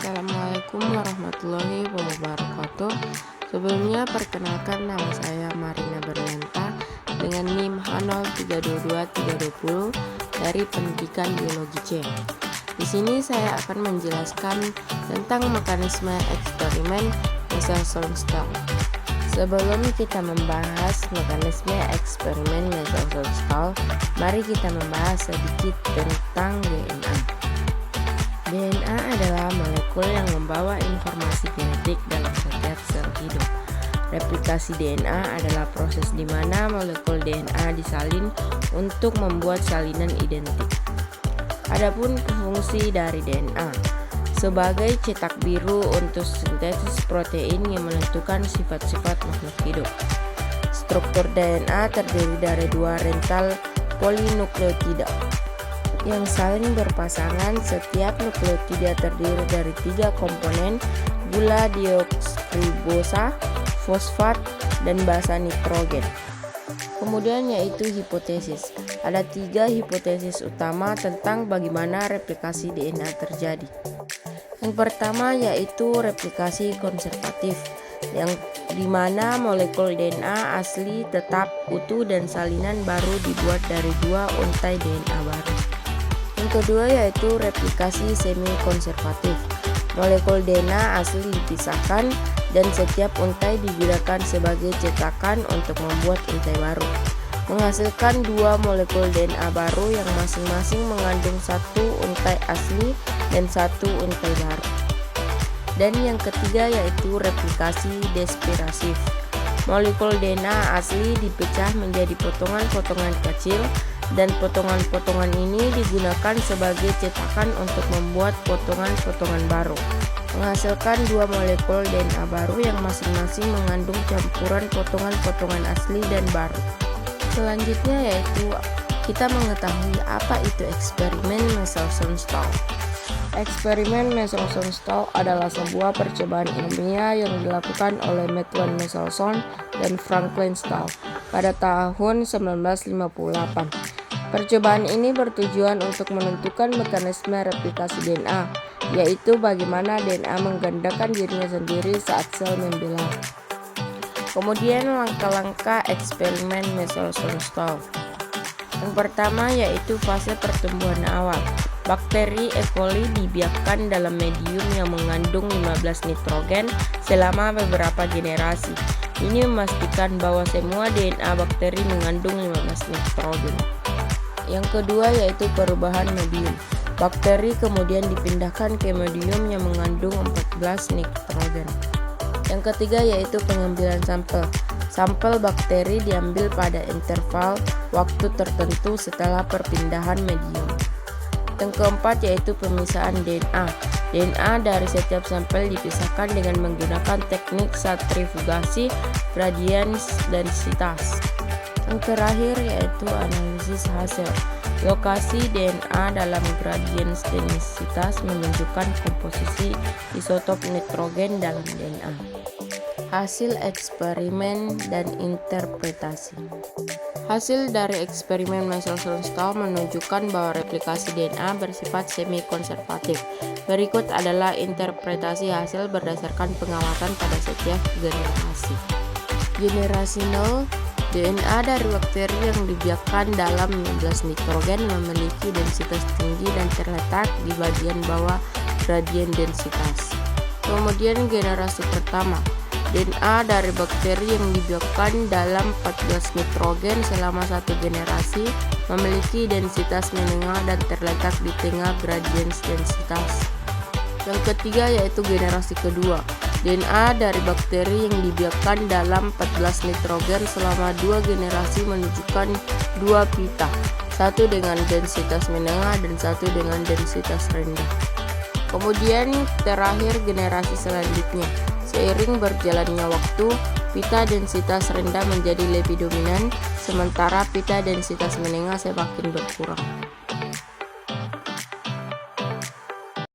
Assalamualaikum warahmatullahi wabarakatuh. Sebelumnya perkenalkan, nama saya Marina Berlianta dengan NIM H032320 dari Pendidikan Biologi C. Di sini saya akan menjelaskan tentang mekanisme eksperimen Meselson-Stahl. Sebelum kita membahas mekanisme eksperimen Meselson-Stahl, mari kita membahas sedikit tentang DNA. DNA adalah molekul yang membawa informasi genetik dalam setiap sel hidup. Replikasi DNA adalah proses di mana molekul DNA disalin untuk membuat salinan identik. Adapun fungsi dari DNA sebagai cetak biru untuk sintesis protein yang menentukan sifat-sifat makhluk hidup. Struktur DNA terdiri dari dua rental polinukleotida yang saling berpasangan. Setiap nukleotida terdiri dari 3 komponen: gula deoksiribosa, fosfat, dan basa nitrogen. Kemudian yaitu hipotesis. Ada 3 hipotesis utama tentang bagaimana replikasi DNA terjadi. Yang pertama yaitu replikasi konservatif, yang dimana molekul DNA asli tetap utuh dan salinan baru dibuat dari 2 untai DNA baru. Yang kedua yaitu replikasi semi konservatif. Molekul DNA asli dipisahkan dan setiap untai digunakan sebagai cetakan untuk membuat untai baru, menghasilkan 2 molekul DNA baru yang masing-masing mengandung 1 untai asli dan 1 untai baru. Dan yang ketiga yaitu replikasi dispersif. Molekul DNA asli dipecah menjadi potongan-potongan kecil, dan potongan-potongan ini digunakan sebagai cetakan untuk membuat potongan-potongan baru, menghasilkan 2 molekul DNA baru yang masing-masing mengandung campuran potongan-potongan asli dan baru. Selanjutnya yaitu kita mengetahui apa itu eksperimen Meselson-Stahl. Eksperimen Meselson-Stahl adalah sebuah percobaan ilmiah yang dilakukan oleh Mathew Meselson dan Franklin Stahl pada tahun 1958. Percobaan ini bertujuan untuk menentukan mekanisme replikasi DNA, yaitu bagaimana DNA menggandakan dirinya sendiri saat sel membelah. Kemudian langkah-langkah eksperimen Meselson-Stahl. Yang pertama yaitu fase pertumbuhan awal. Bakteri E. coli dibiarkan dalam medium yang mengandung 15 nitrogen selama beberapa generasi. Ini memastikan bahwa semua DNA bakteri mengandung 15 nitrogen. Yang kedua yaitu perubahan medium. Bakteri kemudian dipindahkan ke medium yang mengandung 14 nitrogen. Yang ketiga yaitu pengambilan sampel. Sampel bakteri diambil pada interval waktu tertentu setelah perpindahan medium. Yang keempat yaitu pemisahan DNA. DNA dari setiap sampel dipisahkan dengan menggunakan teknik sentrifugasi gradiens densitas. Yang terakhir yaitu analisis hasil. Lokasi DNA dalam gradiens densitas menunjukkan komposisi isotop nitrogen dalam DNA. Hasil eksperimen dan interpretasi. Hasil dari eksperimen Meselson-Stahl menunjukkan bahwa replikasi DNA bersifat semi-konservatif. Berikut adalah interpretasi hasil berdasarkan pengamatan pada setiap generasi. Generasi 0, DNA dari bakteri yang dibiarkan dalam 16 nitrogen memiliki densitas tinggi dan terletak di bagian bawah gradien densitas. Kemudian generasi pertama, DNA dari bakteri yang dibiarkan dalam 14 nitrogen selama 1 generasi memiliki densitas menengah dan terletak di tengah gradiens densitas. Yang ketiga yaitu generasi kedua, DNA dari bakteri yang dibiarkan dalam 14 nitrogen selama 2 generasi menunjukkan 2 pita, satu dengan densitas menengah dan satu dengan densitas rendah. Kemudian terakhir generasi selanjutnya. Seiring berjalannya waktu, pita densitas rendah menjadi lebih dominan, sementara pita densitas menengah semakin berkurang.